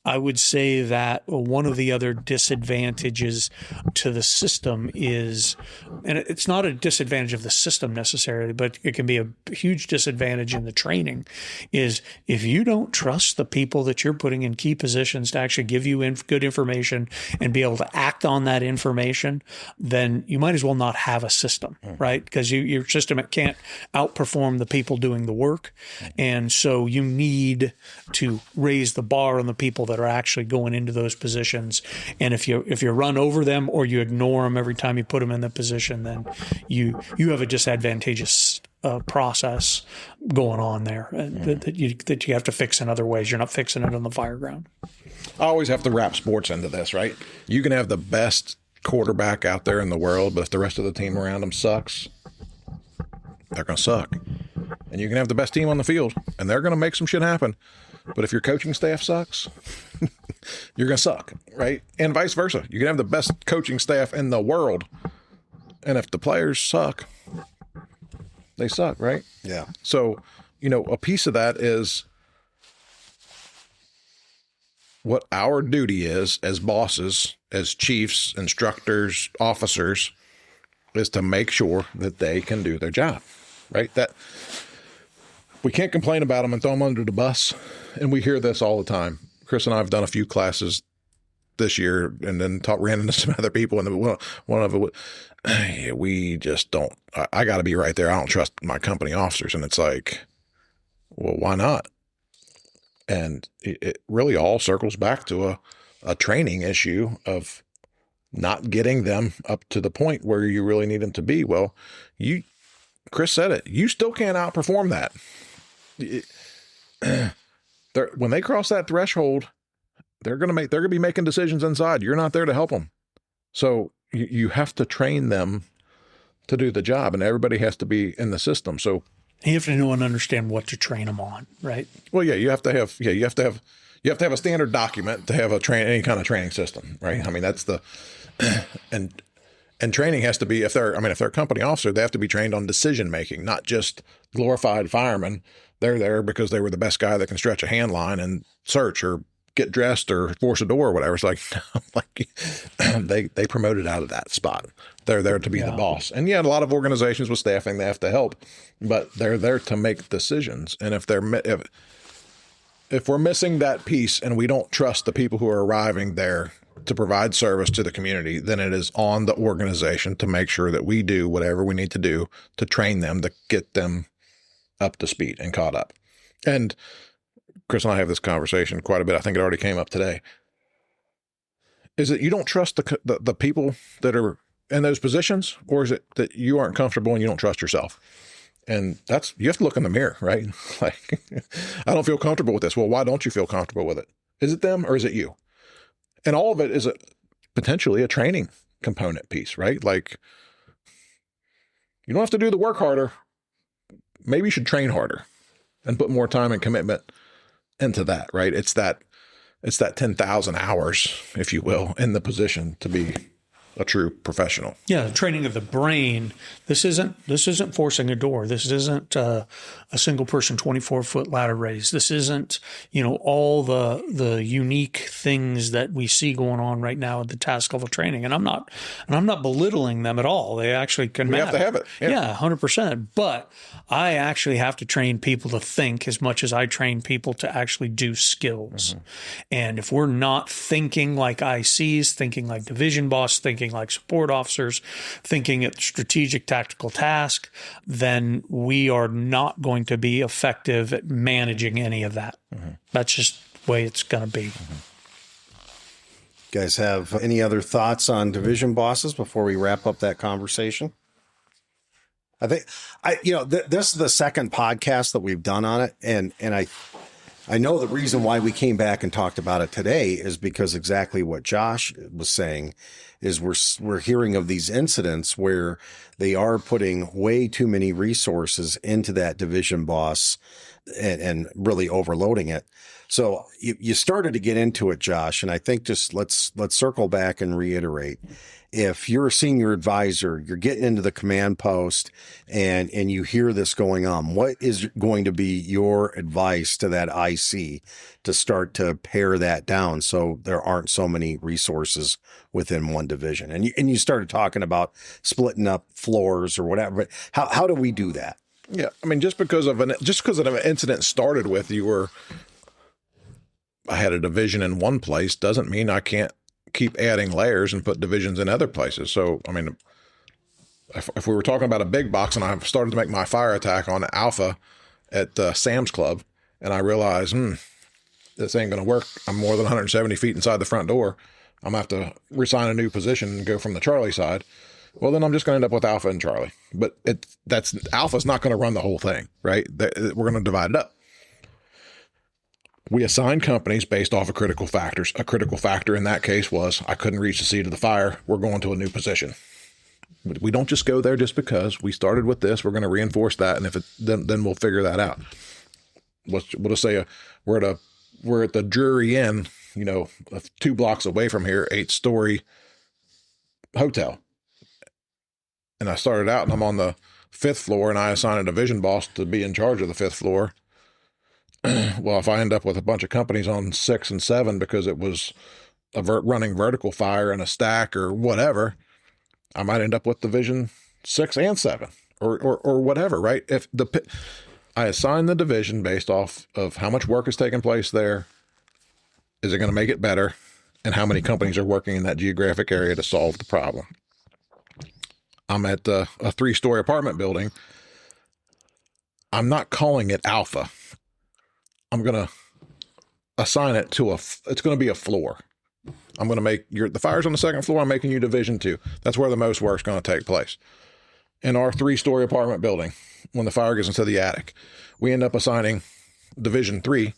I would say that one of the other disadvantages to the system is, and it's not a disadvantage of the system necessarily, but it can be a huge disadvantage in the training, is if you don't trust the people that you're putting in key positions to actually give you good information and be able to act on that information, then you might as well not have a system, right? Because your system can't outperform the people doing the work. And so you need to raise the bar on the people that are actually going into those positions. And if you run over them or you ignore them every time you put them in the position, then you have a disadvantageous process going on there that you have to fix in other ways. You're not fixing it on the fireground. I always have to wrap sports into this, right? You can have the best quarterback out there in the world, but if the rest of the team around them sucks, they're going to suck. And you can have the best team on the field, and they're going to make some shit happen. But if your coaching staff sucks, you're going to suck, right? And vice versa. You can have the best coaching staff in the world, and if the players suck, they suck, right? Yeah. So, a piece of that is what our duty is as bosses, as chiefs, instructors, officers, is to make sure that they can do their job, right? That we can't complain about them and throw them under the bus. And we hear this all the time. Chris and I have done a few classes this year, and then ran into some other people, and one of it, we just don't. I got to be right there. I don't trust my company officers, and it's like, well, why not? And it really all circles back to a training issue of not getting them up to the point where you really need them to be. Well, Chris said it. You still can't outperform that. When they cross that threshold, they're going to be making decisions inside. You're not there to help them. So you have to train them to do the job, and everybody has to be in the system. So you have to know and understand what to train them on, right? Well, yeah, you have to have a standard document to have any kind of training system, right? I mean, that's and training has to be, if they're a company officer, they have to be trained on decision making, not just glorified firemen. They're there because they were the best guy that can stretch a hand line and search or get dressed or force a door or whatever. It's like they promoted out of that spot. They're there to be the boss. And a lot of organizations with staffing, they have to help, but they're there to make decisions. And if we're missing that piece and we don't trust the people who are arriving there to provide service to the community, then it is on the organization to make sure that we do whatever we need to do to train them, to get them up to speed and caught up. And Chris and I have this conversation quite a bit. I think it already came up today. Is it you don't trust the people that are in those positions, or is it that you aren't comfortable and you don't trust yourself? And you have to look in the mirror, right? Like, I don't feel comfortable with this. Well, why don't you feel comfortable with it? Is it them or is it you? And all of it is potentially a training component piece, right? Like, you don't have to do the work harder. Maybe you should train harder and put more time and commitment into that, right? It's that 10,000 hours, if you will, in the position to be a true professional. Yeah, the training of the brain. This isn't forcing a door. This isn't a single person 24-foot ladder race. This isn't all the unique things that we see going on right now at the task level training. And I'm not belittling them at all. They actually can. We have to have it. Yeah, 100%. But I actually have to train people to think as much as I train people to actually do skills. Mm-hmm. And if we're not thinking like ICs, thinking like division boss, thinking like support officers, thinking at strategic tactical task, then we are not going to be effective at managing any of that. Mm-hmm. That's just the way it's going to be. Mm-hmm. Guys have any other thoughts on division bosses before we wrap up that conversation? I think this is the second podcast that we've done on it. And I know the reason why we came back and talked about it today is because exactly what Josh was saying is we're hearing of these incidents where they are putting way too many resources into that division boss and really overloading it. So you started to get into it, Josh, and I think just let's circle back and reiterate. If you're a senior advisor, you're getting into the command post and you hear this going on, what is going to be your advice to that IC to start to pare that down so there aren't so many resources within one division? And you started talking about splitting up floors or whatever, but how do we do that? Yeah. I mean, just because of an incident started with I had a division in one place doesn't mean I can't keep adding layers and put divisions in other places. So, I mean, if we were talking about a big box and I started to make my fire attack on Alpha at Sam's Club and I realized, this ain't going to work. I'm more than 170 feet inside the front door. I'm going to have to resign a new position and go from the Charlie side. Well, then I'm just going to end up with Alpha and Charlie. But Alpha's not going to run the whole thing, right? We're going to divide it up. We assigned companies based off of critical factors. A critical factor in that case was I couldn't reach the seat of the fire. We're going to a new position. We don't just go there just because we started with this. We're going to reinforce that, and then we'll figure that out. We'll just say we're at the Drury Inn, 2 blocks away from here, 8-story hotel, and I started out and I'm on the 5th floor, and I assign a division boss to be in charge of the 5th floor. Well, if I end up with a bunch of companies on 6 and 7 because it was running vertical fire in a stack or whatever, I might end up with division 6 and 7 or whatever, right? If I assign the division based off of how much work is taking place there, is it going to make it better? and how many companies are working in that geographic area to solve the problem. I'm at a 3-story apartment building. I'm not calling it alpha. I'm going to assign it to it's going to be a floor. I'm going to make the fire's on the 2nd floor. I'm making you division 2. That's where the most work's going to take place. In our 3-story apartment building, when the fire gets into the attic, we end up assigning division 3.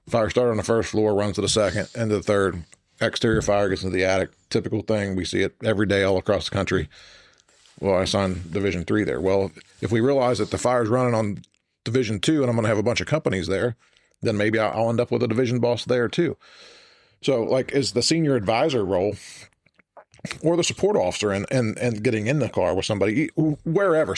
Fire started on the 1st floor, runs to the 2nd, and the 3rd. Exterior fire gets into the attic. Typical thing. We see it every day all across the country. Well, I assigned division 3 there. Well, if we realize that the fire's running on division 2 and I'm going to have a bunch of companies there, then maybe I'll end up with a division boss there too. So like, is the senior advisor role or the support officer and getting in the car with somebody, wherever,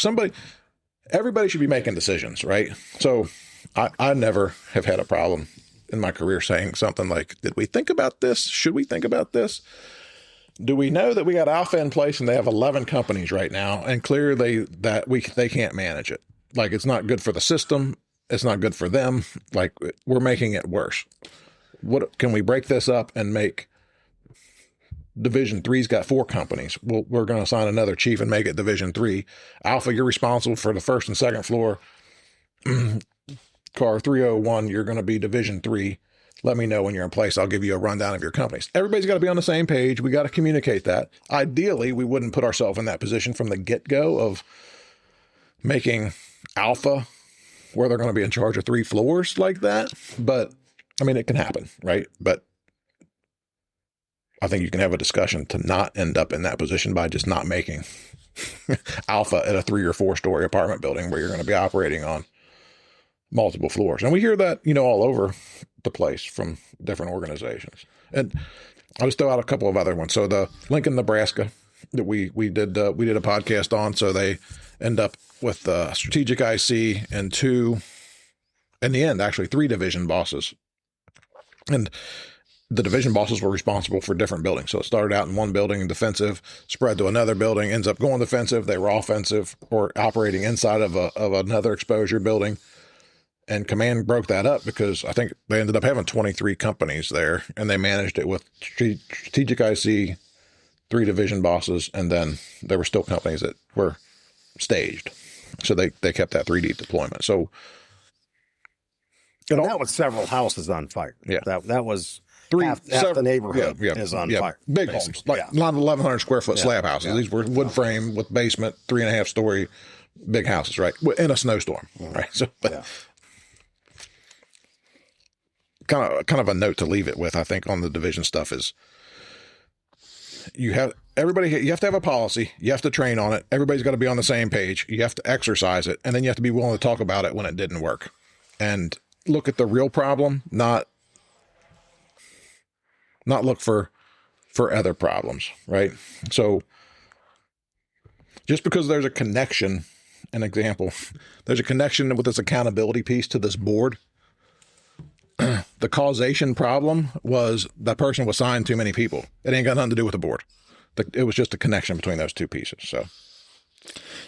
everybody should be making decisions, right? So I never have had a problem in my career saying something like, did we think about this? Should we think about this? Do we know that we got alpha in place and they have 11 companies right now, and clearly they can't manage it? Like, it's not good for the system. It's not good for them. Like, we're making it worse. What can we break this up and make division 3's got 4 companies? Well, we're going to assign another chief and make it division 3. Alpha, you're responsible for the 1st and 2nd floor. Car 301, you're going to be division 3. Let me know when you're in place. I'll give you a rundown of your companies. Everybody's got to be on the same page. We got to communicate that. Ideally, we wouldn't put ourselves in that position from the get-go of making alpha where they're going to be in charge of 3 floors like that. But I mean, it can happen, right? But I think you can have a discussion to not end up in that position by just not making alpha at a 3 or 4-story apartment building where you're going to be operating on multiple floors. And we hear that, all over the place from different organizations. And I'll just throw out a couple of other ones. So the Lincoln, Nebraska that we did a podcast on. So they end up with strategic IC and 2, in the end, actually 3 division bosses. And the division bosses were responsible for different buildings. So it started out in one building, defensive, spread to another building, ends up going defensive. They were offensive or operating inside of another exposure building. And command broke that up because I think they ended up having 23 companies there, and they managed it with strategic IC, 3 division bosses, and then there were still companies that were staged. So they kept that 3D deployment. So that was several houses on fire. Yeah. That was half the neighborhood is on fire. Big homes, not 1,100 square foot slab houses. Yeah. These were wood frame with basement, 3.5 story big houses, right? In a snowstorm, right? So, kind of a note to leave it with, I think, on the division stuff is you have to have a policy. You have to train on it. Everybody's got to be on the same page. You have to exercise it. And then you have to be willing to talk about it when it didn't work and look at the real problem, not look for other problems. Right. So just because there's a connection, an example, there's a connection with this accountability piece to this board. The causation problem was that person was assigned too many people. It ain't got nothing to do with the board. It was just a connection between those 2 pieces. So,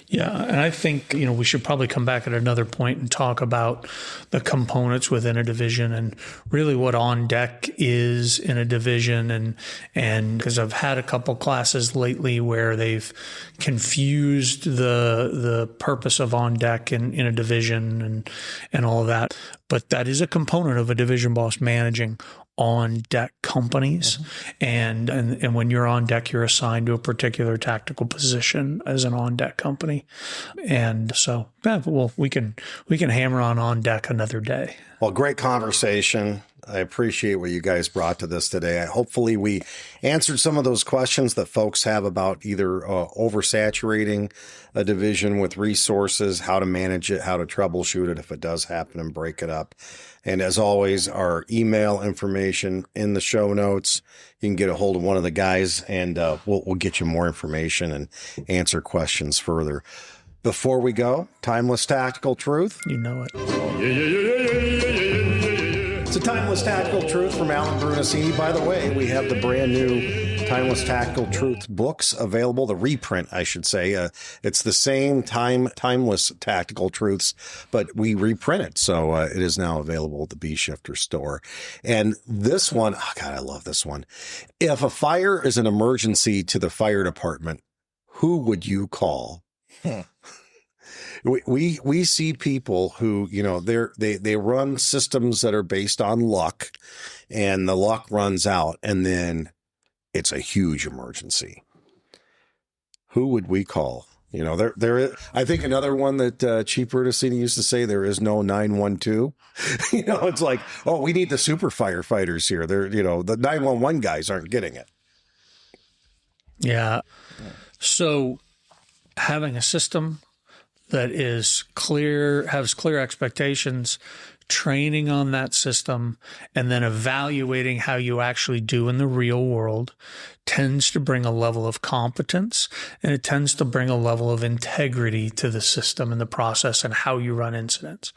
yeah, and I think we should probably come back at another point and talk about the components within a division and really what on deck is in a division. And because I've had a couple classes lately where they've confused the purpose of on deck in a division and all of that. But that is a component of a division boss managing on deck companies. Mm-hmm. And when you're on deck, you're assigned to a particular tactical position as an on deck company. And so, we can hammer on deck another day. Well, great conversation. I appreciate what you guys brought to this today. Hopefully we answered some of those questions that folks have about either oversaturating a division with resources, how to manage it, how to troubleshoot it if it does happen, and break it up. And as always, our email information in the show notes. You can get a hold of one of the guys, and we'll get you more information and answer questions further. Before we go, timeless tactical truth. You know it. It's a timeless tactical truth from Alan Brunasini. By the way, we have the brand new Timeless Tactical Truth books available, the reprint, I should say. It's the same Timeless Tactical Truths, but we reprint it. So it is now available at the Bee Shifter store. And this one, oh God, I love this one. If a fire is an emergency to the fire department, who would you call? We see people who, you know, they run systems that are based on luck, and the luck runs out, and then it's a huge emergency. Who would we call? You know, there. I think another one that Chief Bertocini used to say, there is no 912. You know, it's like, oh, we need the super firefighters here. They're, you know, the 911 guys aren't getting it. Yeah. So having a system that is clear, has clear expectations, training on that system, and then evaluating how you actually do in the real world tends to bring a level of competence, and it tends to bring a level of integrity to the system and the process and how you run incidents.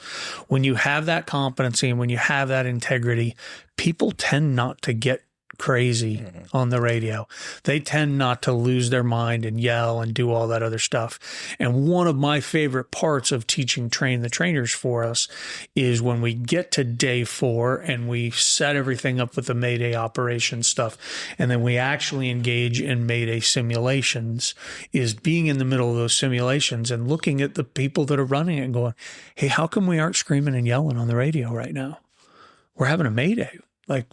When you have that competency and when you have that integrity, people tend not to get crazy on the radio. They tend not to lose their mind and yell and do all that other stuff. And one of my favorite parts of teaching Train the Trainers for us is when we get to day 4 and we set everything up with the Mayday operation stuff, and then we actually engage in Mayday simulations, is being in the middle of those simulations and looking at the people that are running it and going, hey, how come we aren't screaming and yelling on the radio right now? We're having a Mayday. Like,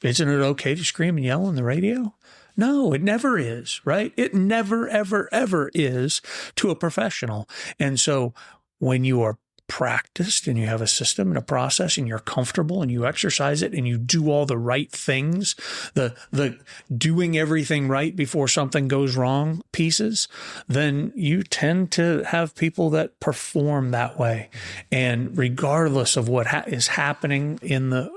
isn't it okay to scream and yell on the radio? No, it never is, right? It never, ever, ever is to a professional. And so when you are practiced and you have a system and a process and you're comfortable and you exercise it and you do all the right things, the doing everything right before something goes wrong pieces, then you tend to have people that perform that way. And regardless of what is happening in the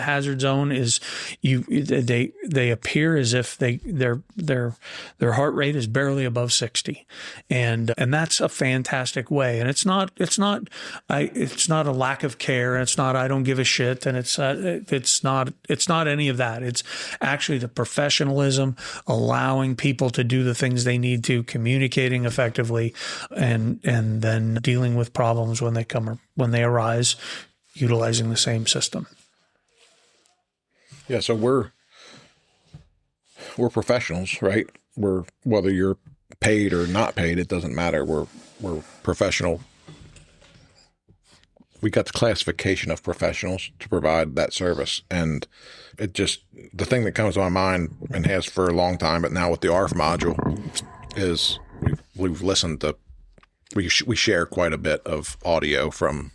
hazard zone, is they appear as if their heart rate is barely above 60, and that's a fantastic way. And it's not a lack of care, and it's not I don't give a shit, and it's not any of that. It's actually the professionalism, allowing people to do the things they need to, communicating effectively, and then dealing with problems when they arise, utilizing the same system. Yeah, so we're professionals, right? Whether you're paid or not paid, it doesn't matter. We're professional. We got the classification of professionals to provide that service, and it just, the thing that comes to my mind, and has for a long time, but now with the ARF module, is we've listened to, we share quite a bit of audio from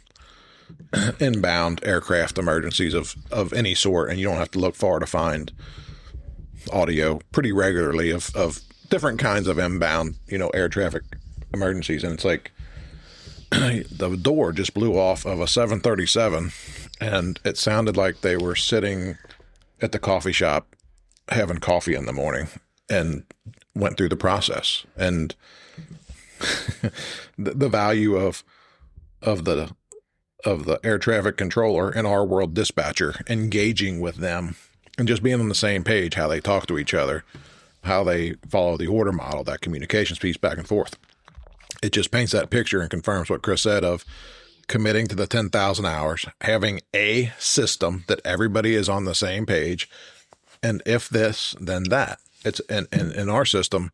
inbound aircraft emergencies of any sort, and you don't have to look far to find audio pretty regularly of different kinds of inbound, air traffic emergencies. And it's like the door just blew off of a 737, and it sounded like they were sitting at the coffee shop having coffee in the morning and went through the process. And the value of the air traffic controller and our world dispatcher, engaging with them and just being on the same page, how they talk to each other, how they follow the order model, that communications piece back and forth. It just paints that picture and confirms what Chris said of committing to the 10,000 hours, having a system that everybody is on the same page. And if this, then that. It's in our system,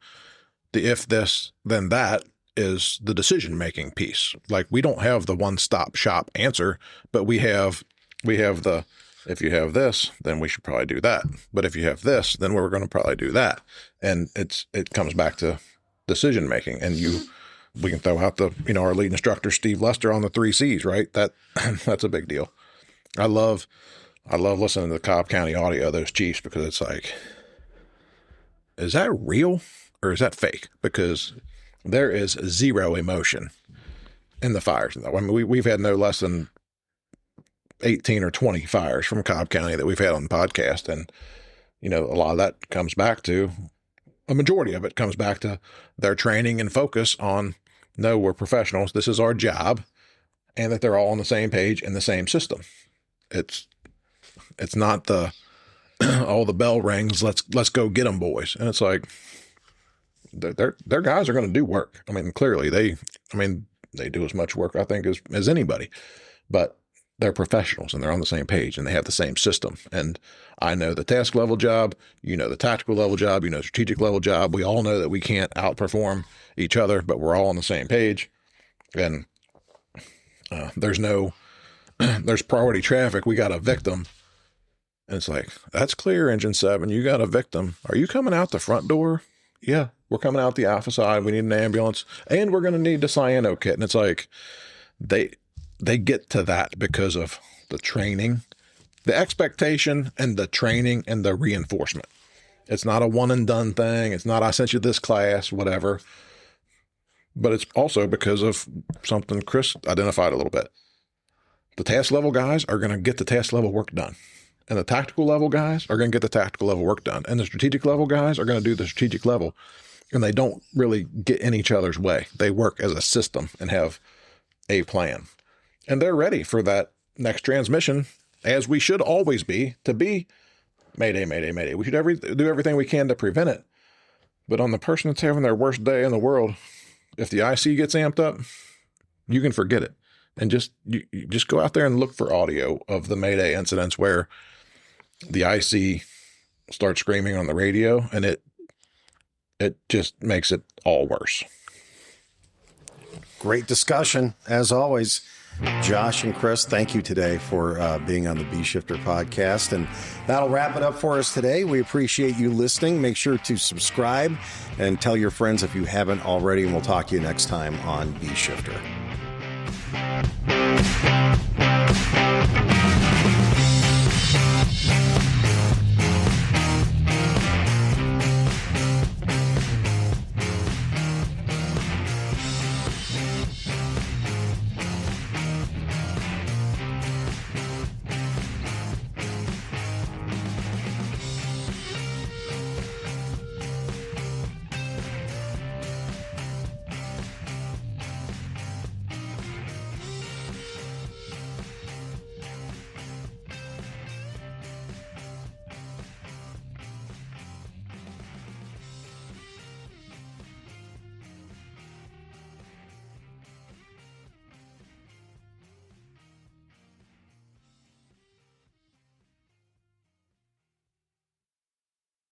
the if this, then that is the decision-making piece. Like, we don't have the one-stop shop answer, but we have the, if you have this, then we should probably do that. But if you have this, then we're going to probably do that. And it comes back to decision-making. And we can throw out our lead instructor, Steve Lester, on the 3 C's, right? That's a big deal. I love listening to the Cobb County audio of those chiefs, because it's like, is that real or is that fake? Because there is zero emotion in the fires. I mean, we've had no less than 18 or 20 fires from Cobb County that we've had on the podcast. And, a lot of that comes back to, a majority of it comes back to their training and focus on, no, we're professionals, this is our job, and that they're all on the same page in the same system. It's not the all the bell rings. Let's go get them, boys. And it's like, their guys are going to do work. I mean, clearly they do as much work, I think, as anybody, but they're professionals and they're on the same page and they have the same system. And I know the task level job, you know, the tactical level job, you know, strategic level job. We all know that we can't outperform each other, but we're all on the same page. And there's priority traffic. We got a victim. And it's like, that's clear, Engine 7. You got a victim. Are you coming out the front door? Yeah, we're coming out the alpha side. We need an ambulance. And we're going to need the cyano kit. And it's like, they get to that because of the training, the expectation and the training and the reinforcement. It's not a one and done thing. It's not, I sent you this class, whatever. But it's also because of something Chris identified a little bit. The task level guys are going to get the task level work done. And the tactical level guys are going to get the tactical level work done. And the strategic level guys are going to do the strategic level. And they don't really get in each other's way. They work as a system and have a plan. And they're ready for that next transmission, as we should always be, to be Mayday, Mayday, Mayday. We should do everything we can to prevent it. But on the person that's having their worst day in the world, if the IC gets amped up, you can forget it. And you just go out there and look for audio of the Mayday incidents where the IC starts screaming on the radio, and it just makes it all worse. Great discussion, as always. Josh and Chris, thank you today for being on the B Shifter podcast. And that'll wrap it up for us today. We appreciate you listening. Make sure to subscribe and tell your friends if you haven't already. And we'll talk to you next time on B Shifter.